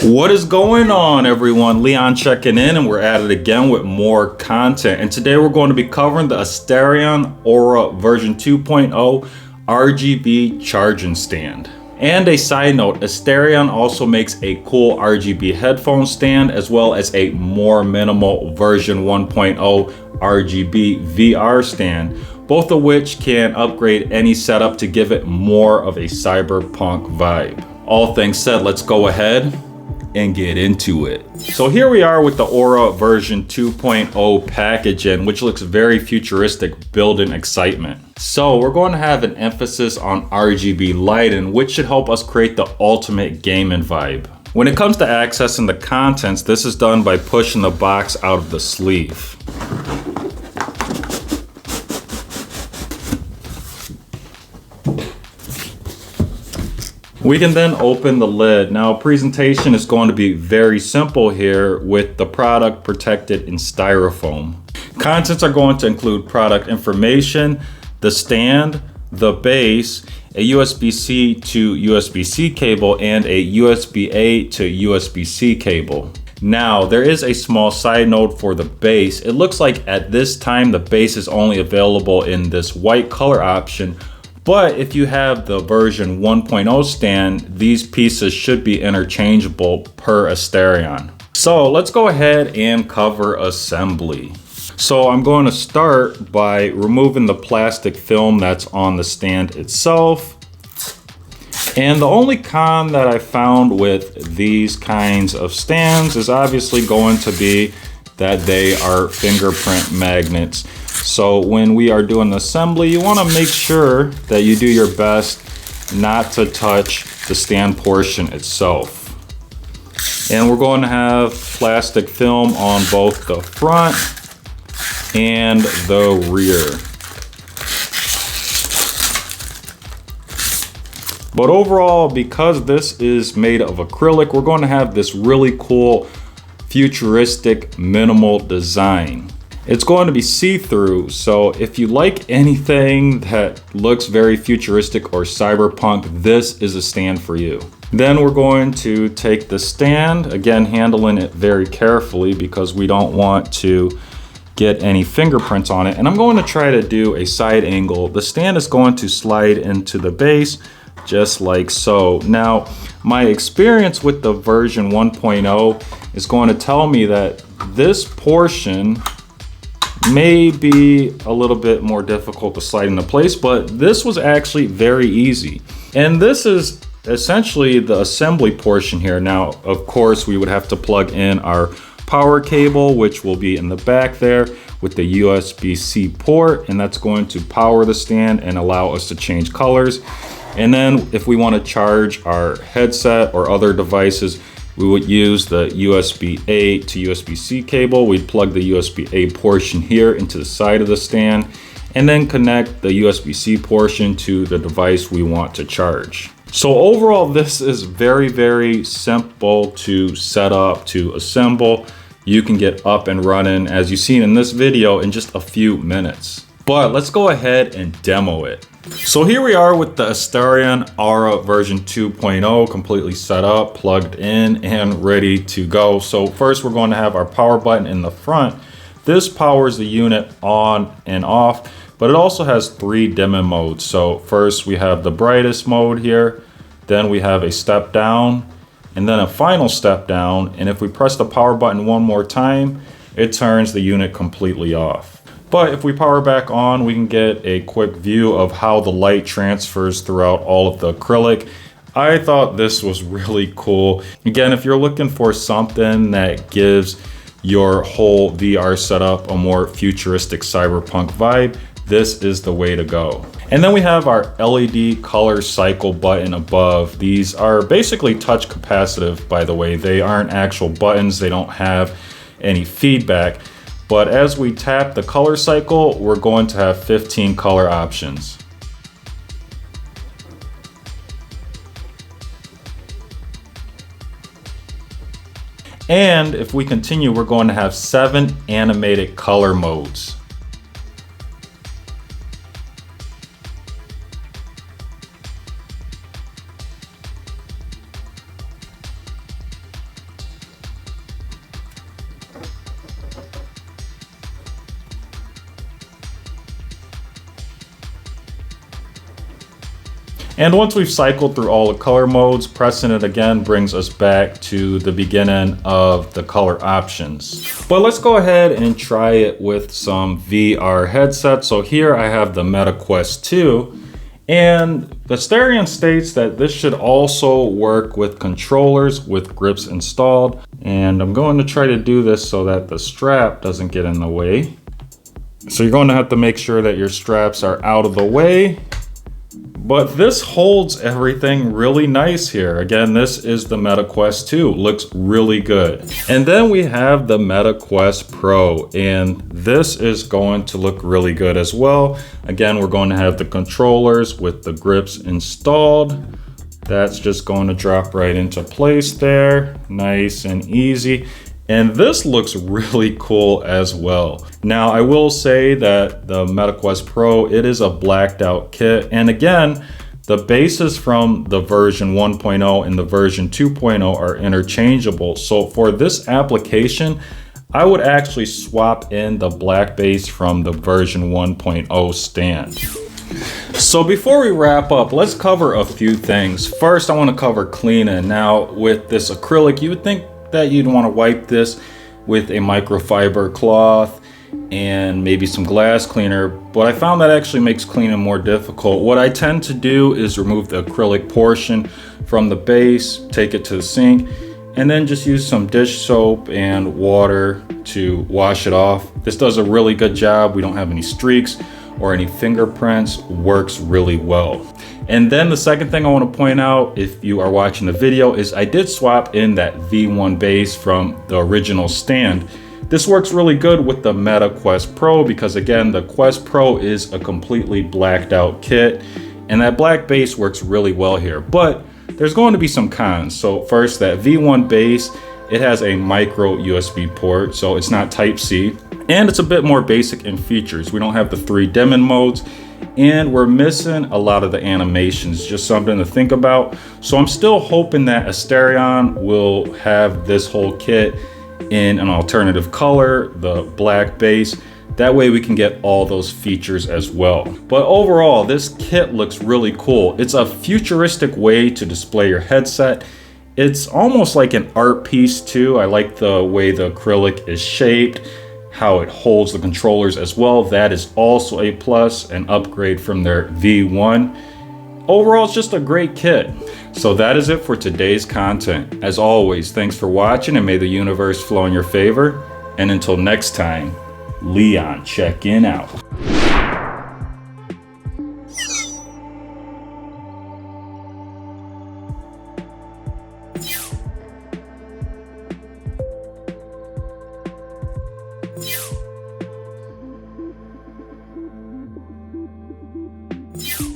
What is going on, everyone? Leon checking in, and we're at it again with more content. And today we're going to be covering the Asterion Aura version 2.0 RGB charging stand. And a side note, Asterion also makes a cool RGB headphone stand as well as a more minimal version 1.0 RGB VR stand, both of which can upgrade any setup to give it more of a cyberpunk vibe. All things said, let's go ahead and get into it. So here we are with the Aura version 2.0 packaging, which looks very futuristic, building excitement. So we're going to have an emphasis on RGB lighting, which should help us create the ultimate gaming vibe. When it comes to accessing the contents, this is done by pushing the box out of the sleeve. We can then open the lid. Now, presentation is going to be very simple here with the product protected in styrofoam. Contents are going to include product information, the stand, the base, a USB-C to USB-C cable, and a USB-A to USB-C cable. Now, there is a small side note for the base. It looks like at this time the base is only available in this white color option. But if you have the version 1.0 stand, these pieces should be interchangeable per Asterion. So let's go ahead and cover assembly. So I'm going to start by removing the plastic film that's on the stand itself. And the only con that I found with these kinds of stands is obviously going to be that they are fingerprint magnets. So when we are doing the assembly, you want to make sure that you do your best not to touch the stand portion itself. And we're going to have plastic film on both the front and the rear. But overall, because this is made of acrylic, we're going to have this really cool futuristic minimal design. It's going to be see-through, so if you like anything that looks very futuristic or cyberpunk, this is a stand for you. Then we're going to take the stand, again handling it very carefully because we don't want to get any fingerprints on it. And I'm going to try to do a side angle. The stand is going to slide into the base just like so. Now, my experience with the version 1.0 is going to tell me that this portion may be a little bit more difficult to slide into place, but this was actually very easy. And this is essentially the assembly portion here. Now, of course, we would have to plug in our power cable, which will be in the back there with the USB-C port, and that's going to power the stand and allow us to change colors. And then if we want to charge our headset or other devices, we would use the USB-A to USB-C cable. We'd plug the USB-A portion here into the side of the stand and then connect the USB-C portion to the device we want to charge. So overall, this is very, very simple to set up, to assemble. You can get up and running, as you've seen in this video, in just a few minutes. But let's go ahead and demo it. So here we are with the Asterion Aura version 2.0 completely set up, plugged in, and ready to go. So first we're going to have our power button in the front. This powers the unit on and off, but it also has 3 dimming modes. So first we have the brightest mode here, then we have a step down, and then a final step down. And if we press the power button one more time, it turns the unit completely off. But if we power back on, we can get a quick view of how the light transfers throughout all of the acrylic. I thought this was really cool. Again, if you're looking for something that gives your whole VR setup a more futuristic cyberpunk vibe, this is the way to go. And then we have our LED color cycle button above. These are basically touch capacitive, by the way. They aren't actual buttons. They don't have any feedback. But as we tap the color cycle, we're going to have 15 color options. And if we continue, we're going to have 7 animated color modes. And once we've cycled through all the color modes, pressing it again brings us back to the beginning of the color options. But let's go ahead and try it with some VR headsets. So here I have the Meta Quest 2, and Asterion states that this should also work with controllers with grips installed. And I'm going to try to do this so that the strap doesn't get in the way. So you're going to have to make sure that your straps are out of the way. But this holds everything really nice here. Again, this is the Meta Quest 2. Looks really good. And then we have the Meta Quest Pro, and this is going to look really good as well. Again, we're going to have the controllers with the grips installed. That's just going to drop right into place there. Nice and easy. And this looks really cool as well. Now, I will say that the Meta Quest Pro, it is a blacked out kit. And again, the bases from the version 1.0 and the version 2.0 are interchangeable. So for this application, I would actually swap in the black base from the version 1.0 stand. So before we wrap up, let's cover a few things. First, I want to cover cleaning. Now, with this acrylic, you would think that you'd want to wipe this with a microfiber cloth and maybe some glass cleaner, but I found that actually makes cleaning more difficult. What I tend to do is remove the acrylic portion from the base, take it to the sink, and then just use some dish soap and water to wash it off. This does a really good job. We don't have any streaks or any fingerprints. Works really well. And then the second thing I want to point out, if you are watching the video, is I did swap in that V1 base from the original stand. This works really good with the Meta Quest Pro because, again, the Quest Pro is a completely blacked out kit, and that black base works really well here. But there's going to be some cons. So first, that V1 base, it has a micro USB port, so it's not Type-C, and it's a bit more basic in features. We don't have the 3 dimming modes, and we're missing a lot of the animations. Just something to think about. So I'm still hoping that Asterion will have this whole kit in an alternative color, the black base. That way we can get all those features as well. But overall, this kit looks really cool. It's a futuristic way to display your headset. It's almost like an art piece too. I like the way the acrylic is shaped, how it holds the controllers as well. That is also a plus, an upgrade from their V1. Overall, it's just a great kit. So that is it for today's content. As always, thanks for watching, and may the universe flow in your favor. And until next time, Leon checkin out. You